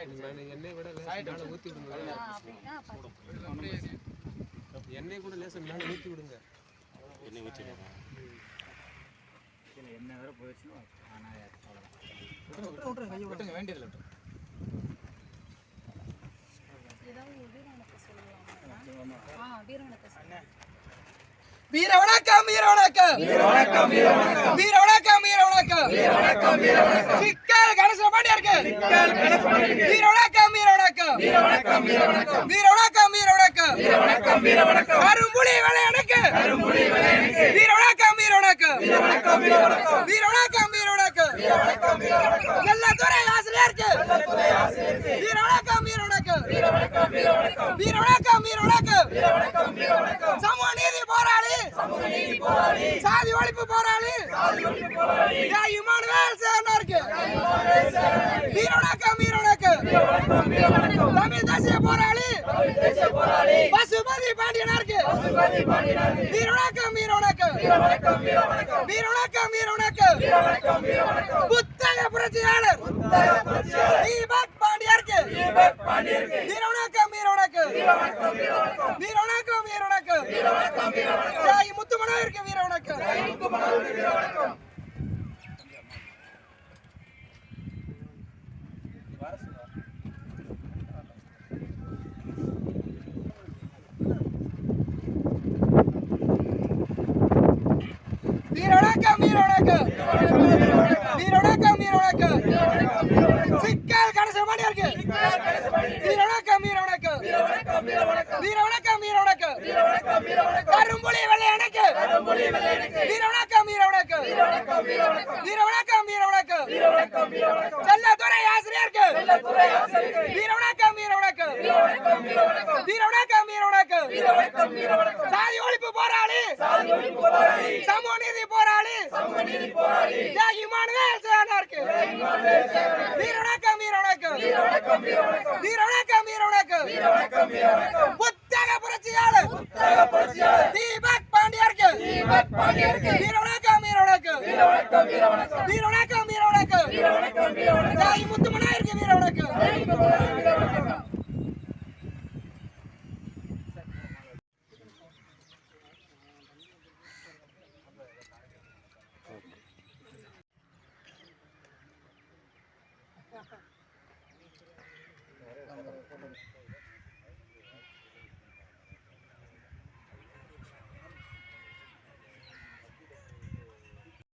எண்ணெய் கூட மேலே ஊற்றி விடுங்க. எண்ணெய் கூட லேசம் மேலே ஊற்றி விடுங்க. எண்ணெய் ஊற்றிடுங்க. எண்ணெய் வேற போயிடுச்சுன்னா விட்டுருங்க வேண்டியதில்லை. வீர வணக்கம் வீர வணக்கம் வீர வணக்கம் வீர வணக்கம் வீர வணக்கம் வீர வணக்கம் வீர வணக்கம் வீர வணக்கம் சிக்கல் கணேச பாண்டியருக்கு சிக்கல் கணேச பாண்டியருக்கு வீர வணக்கம் வீர வணக்கம் வீர வணக்கம் வீர வணக்கம் வீர வணக்கம் வீர வணக்கம் வீர வணக்கம் வீர வணக்கம் கரும்புலி வளையனுக்கு கரும்புலி வளையனுக்கு வீர வணக்கம் வீர வணக்கம் வீர வணக்கம் வீர வணக்கம் வீர வணக்கம் வீர வணக்கம் வீர வணக்கம் வீர வணக்கம் எல்லாத்துறை ஆசிரியருக்கு எல்லாத்துறை ஆசிரியருக்கு வீர வணக்கம் வீர வணக்கம் வீர வணக்கம் வீர வணக்கம் வீர வணக்கம் வீர வணக்கம் வீர வணக்கம் வீர வணக்கம் சமூக நீதி போராளி சாதி ஒழிப்பு போராளி இமானுவேல் சேனாருக்கு வீர வணக்கம் வீர வணக்கம் தமிழ் தேசிய போராளி பசுபதி பாண்டியனாருக்கு வீர வணக்கம் வீர வணக்கம் வீர வணக்கம் வீர வணக்கம் புத்தக புரட்சியாளர் தீபக் பாண்டியருக்கு வீர வணக்கம் வீர வணக்கம் வீர வணக்கம் வீர வணக்கம் முத்துமனாவிற்கு வீர வணக்கம் வீர வணக்கம் சிக்கல் கணேச பாண்டியருக்கு வீர வணக்கம் வீர வணக்கம் வீர வணக்கம் வீர வணக்கம் கரும்புலி வெள்ளையனுக்கு வீர வணக்கம் வீர வணக்கம் வீர வணக்கம் வீர வணக்கம் செல்லத்துறை ஆசிரியருக்கு வீர வணக்கம் வீர வணக்கம் வீர வணக்கம் வீர வணக்கம் சாதி ஒழிப்பு போராளி சமூக நீதி போராளி இமானுவேல் சேனாருக்கு வீர வணக்கம் வீர வணக்கம் வீர வணக்கம் வீர வணக்கம் வீர வணக்கம்